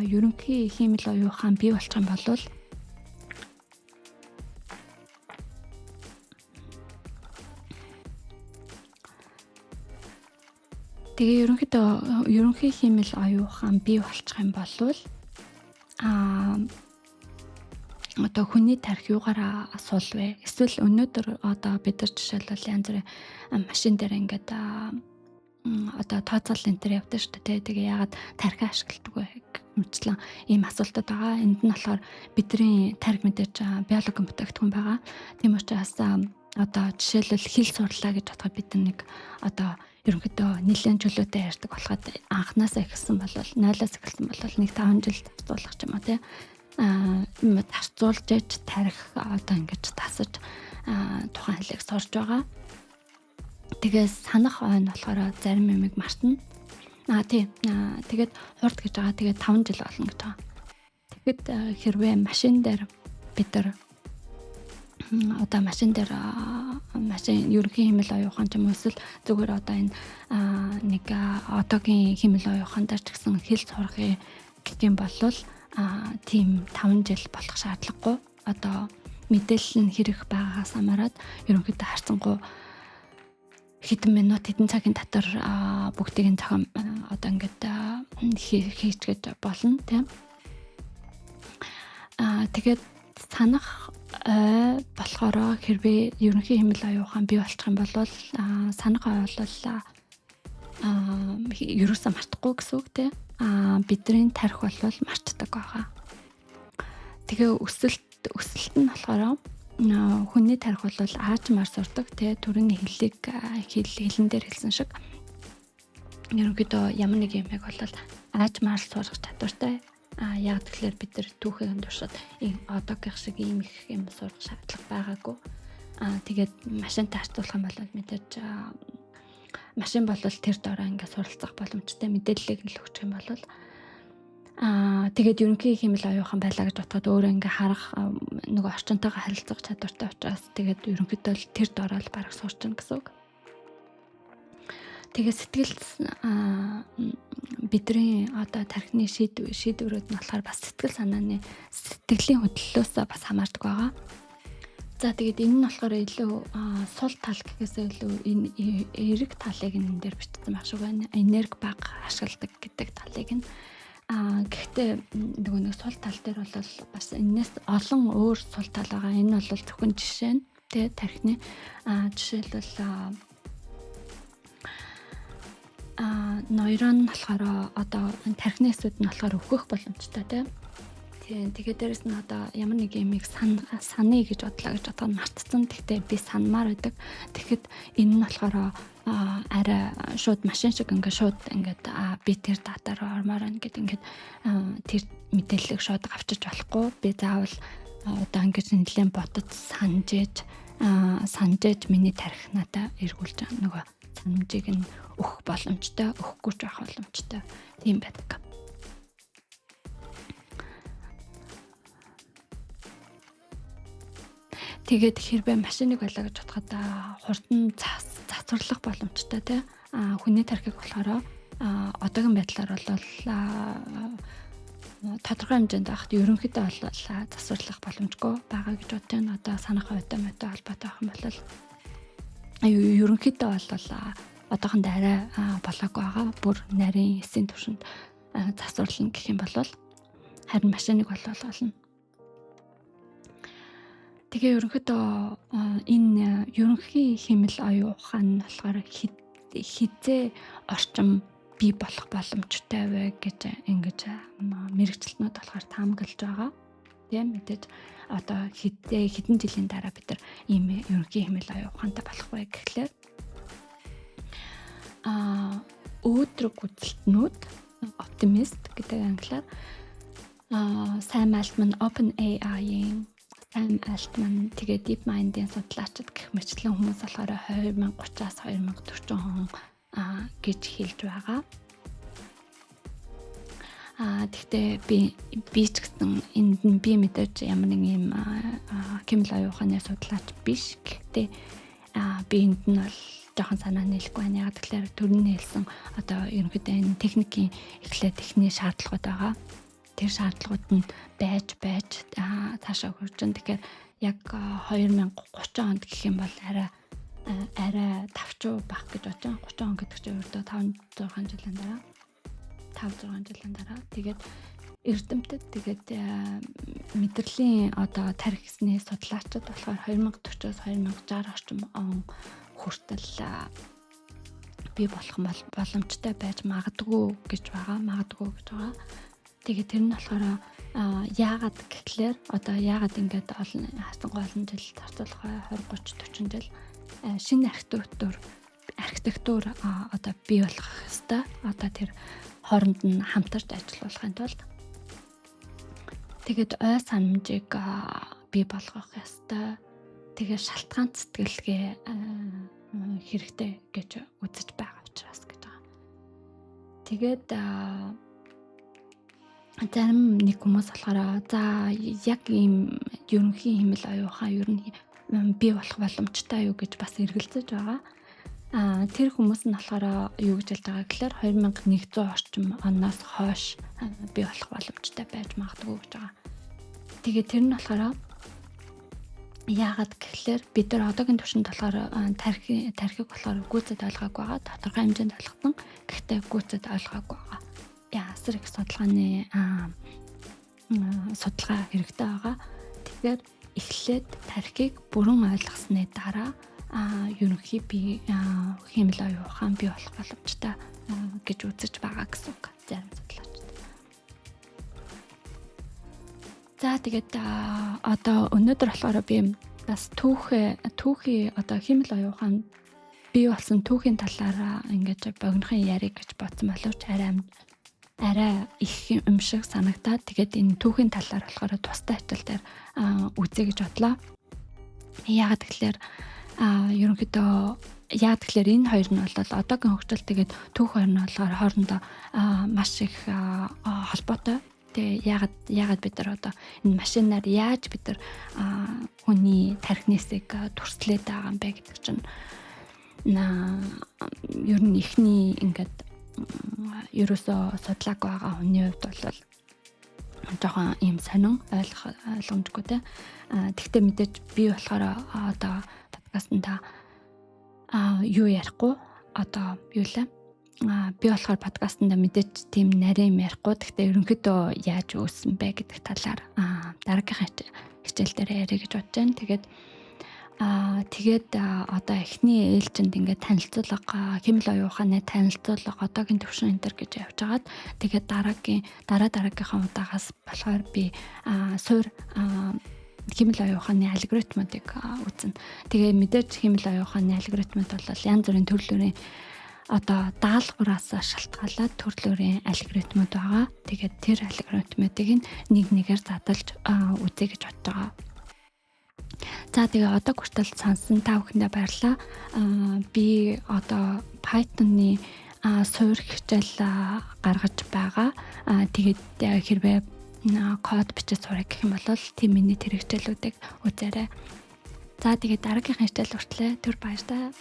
ерөнхий химэл оюухан бий болчих юм бол тэгээ ерөнхий химэл оюухан бий болчих юм бол одоо хүний тархи юугаараа асуулвэ? Эсвэл өнөөдөр одоо бид нар жишээлбэл янз бүрийн машин дээр ингээд одоо тооцоол энэ төр явдаг шүү дээ. Тэгээ яагаад тархи ашигладаг вэ гэмчлэн ийм асуултууд байгаа. Энд нь болохоор бидний тархи мэдээж биологи бүтээгдэхүүн байгаа. Тийм учраас одоо жишээлбэл хэл сурлаа гэж бодоход бид нэг одоо ерөнхийдөө нэлээд чөлөөтэй ярьдаг болоход анханасаа эхэлсэн бол 0-аас эхэлсэн бол 1-5 жил зарцуулах ч юм уу тий зарцуулж иж тарих одоо ингэж тасаж тухайн хэлийг сурж байгаа. Тэгээ санах ойн болохоор зарим юмыг мартна. Тийм. Тэгээд хурд гэж байгаа. Тэгээд 5 жил болно гэж байгаа. Тэгэхэд хэрвээ машин дээр бид нар одоо машин ерөнхий хэмэл оюухан ч юм уу эсвэл зүгээр одоо энэ нэг одоогийн хэмэл оюухан дээр ч гэсэн хэл сургахыг гэх юм бол тийм 5 жил болох шаардлагагүй. Одоо мэдээлэл нь хэрэг байгаагаас хамаарат ерөнхийдөө харцангуй хэдэн минут хэдэн цагийн дотор бүгдийг нь зохион одоо ингээд хийчгээд болно тийм. Тэгээд санах болохоор хэрвээ ерөнхий хэмэл оюухан бий болчих юм бол санах бол ерөөсөө мартахгүй гэсэн үг тийм. Бидний тарих бол мартдаг байгаа. Тэгээ өсөлт нь болохоор хүний тарих бол аажмаар сурдаг тий төрөний хэлэн дээр хэлсэн шиг ерөнхийдөө ямар нэг юмыг бол аажмаар сурах чадвартай. Яг тэгэхээр бид нар түүхийн туршид одоогийн шиг ийм их юм сурах шаардлага байгаагүй. Тэгээд машинтай харьцуулах юм бол мэдээж машин бол тэр дороо ингээд суралцах боломжтой мэдээллийг л өгчих юм бол Тэгээд ерөнхий хэмэл оюухан байлаа гэж бодоход өөрөө ингээ харах нөгөө орчинтойгоо харилцах чадвартай учраас тэгээд ерөнхийдөө л тэр дорол бараг суурчин гэсэн үг. Тэгээд сэтгэл бидний одоо тархины шийдвэрүүд нь болохоор бас сэтгэл санааны сэтгэлийн хөдлөлөөс бас хамаардаг байгаа. За тэгээд энэ нь болохоор илүү сул тал гэхээсээ илүү энэ эрэг талыг энэ дээр бичсэн байх шиг байна. Энерги бага ашигладаг гэдэг талыг нь гэхдээ нөгөө нэг сул тал дээр бол бас энэс олон өөр сул тал байгаа. Энэ бол зөвхөн жишээ нь тэ тархины жишээлбэл нейрон болохоор одоо тархины эсүүд нь болохоор өөхөх боломжтой тийм. Тэгээд дээрэс нь одоо ямар нэг юмыг саний гэж бодлоо гэж бодоход мартцсан. Тэгтээ би санамаар байдаг. Тэгэхэд энэ нь болохоор арай шууд машин шиг шууд би тэр датаар ормоор ингээд тэр мэдээллийг шууд авчиж болохгүй. Би заавал одоо ингэж нэлээд бодож санаж миний тарих надаа эргүүлж нөгөө санамжийг нь өгөх боломжтой, өгөхгүй ч байх боломжтой. Тийм байдаг. Тэгээд хэрвээ машиныг байлаа гэж бодоход хурдан цацварлах боломжтой тий. Хүний тархиг болохоор одоогийн байдлаар бол тодорхой хэмжээнд байхад ерөнхийдөө бол засварлах боломжгүй байгаа гэж бодож байна. Одоо санахын үедээ холбоотой байх юм бол ерөнхийдөө бол одоохондоо арай болоогүй байгаа. Бүр нарийн эсийн түвшинд засварлана гэх юм бол харин машиныг болно. Тэгээ ерөнхийдөө энэ ерөнхий хэмэл оюухан нь болохоор хизээ орчим бий болох боломжтой вэ гэж ингэж мэрэгчлэнүүд болохоор таамаглаж байгаа. Тийм мэдээж одоо хэдэн жилийн дараа бид нар ийм ерөнхий хэмэл оюухантай болох вэ гэхлээр өөдрөг үзэлтнүүд оптимист гэдэг англиар Sam Altman OpenAI-ийн Sam Altman тэгээ DeepMind-ийн судлаачид гэх мэтчлэн хүмүүс болохоор 2030-аас 2040 он гэж хэлж байгаа. Тэгтээ би ч гэсэн энд нь би мэдээж ямар нэг юм хэмэл оюуханы судлаач биш. Гэхдээ би энд нь бол жоохон санаа нийлэхгүй байна. Яг тэгэхээр төрний хэлсэн одоо ерөнхийдөө энэ техникийн эхлээд техникийн шаардлагууд байгаа. Тэр шаардлагууд нь байж цаашаа хурдан. Тэгэхээр яг 2030 онд гэх юм бол арай тавчуу байх гэж бодож байна. 30 он гэдэг чинь өөртөө 5-6 жилийн дараа. 5-6 жилийн дараа. Тэгээд эрдэмтэд тэгээд мэдрэлийн одоо тархисны судлаачид болохоор 2040-оос 2060 орчим он хүртэл бий болох боломжтой байж магадгүй гэж байгаа. Тэгээд тэр нь болохоор яагаад гэхлээр одоо яагаад ингээд хасангуй олон жил зарцуулах 20-30-40 жил шинэ архитектур одоо бий болох хэвээр одоо тэр хооронд нь хамтарч ажиллахын тулд тэгээд ой санамжийг бий болгох ёстой. Тэгээд шалтгаан сэтгэлгээ хэрэгтэй гэж үзэж байгаа учраас гэж байгаа. Тэгээд зарим нэг хүмүүс болохоор за яг ийм ерөнхий хэмэл оюухан ер нь бий болох боломжтой юу гэж бас эргэлзэж байгаа. Тэр хүмүүс нь болохоор юу гэж хэлж байгаа гэхээр 2100 орчим оноос хойш бий болох боломжтой байж магадгүй гэж байгаа. Тэгээд тэр нь болохоор яагаад гэхлээр бид нар одоогийн түвшинд болохоор тархиг болохоор гүйцэд ойлгоогүй байгаа. Тодорхой хэмжээнд ойлгосон. Гэхдээ гүйцэд ойлгоогүй байгаа. Асар их судалгааны судалгаа хэрэгтэй байгаа. Тэгэхээр эхлээд тархиг бүрэн ойлгосны дараа ерөнхий бие хэмэл оюухан бий болох боломжтой гэж үзэж байгаа гэсэн үг зарим судлаачид. За тэгээд одоо өнөөдөр болохоор би бас түүхий одоо хэмэл оюухан бий болсон түүхийн талаараа ингэж богинохын яриг гэж бодсон боловч арай их юм шиг санагдаад тэгээд энэ түүхийн талаар болохоор тустай ажил дээр үзье гэж бодлоо. Яагаад гэвэл ерөнхийдөө яа тэгэхээр энэ хоёр нь бол одоогийн хөгжил тэгээд түүх хоёр нь болохоор хоорондоо маш их холбоотой. Тэгээ яагаад бид нар одоо энэ машинаар яаж бид нар хүний тархиныг төрслээд байгаа юм бэ гэдэг чинь ер нь ихний ингээд ерөөсөө судлааг байгаа хүний хувьд бол жоохон ийм сонин ойлгомжгүй те. Тэгтээ мэдээж би болохоор одоо подкастнда юу ярихгүй одоо юу лээ. Би болохоор подкастнда мэдээж тийм нарийн ярихгүй. Тэгтээ ерөнхийдөө яаж үүссэн бэ гэдэг талаар дараагийн хичээл дээр ярих гэж бодож байна. Тэгээд одоо эхний ээлжинд ингээд танилцуулга, хэмэл оюун ухааны танилцуулга, одоогийн төвшин энэ төр гэж явж хагаад тэгээд дараагийнхаа удаагаас болохоор би суур хэмэл оюун ухааны алгоритмуудыг үзнэ. Тэгээ мэдээж хэмэл оюун ухааны алгоритмууд бол янз бүрийн төрлөөрийн одоо даалгавраас шалтгаалаад төрлөөрийн алгоритмууд байгаа. Тэгээд тэр алгоритмуудыг нэг нэгээр задлж үзье гэж бодож байгаа. За тэгээ одоо хүртэл сонсон та бүхэндээ баярлалаа. Би одоо Python-ы суур хичээл гаргаж байгаа. Тэгээд хэрвээ код бичиж сурах гэх юм бол тийм миний тэр хичээлүүдийг үзээрэй. За тэгээд дараагийн хичээл хүртлээр түр баяр таа.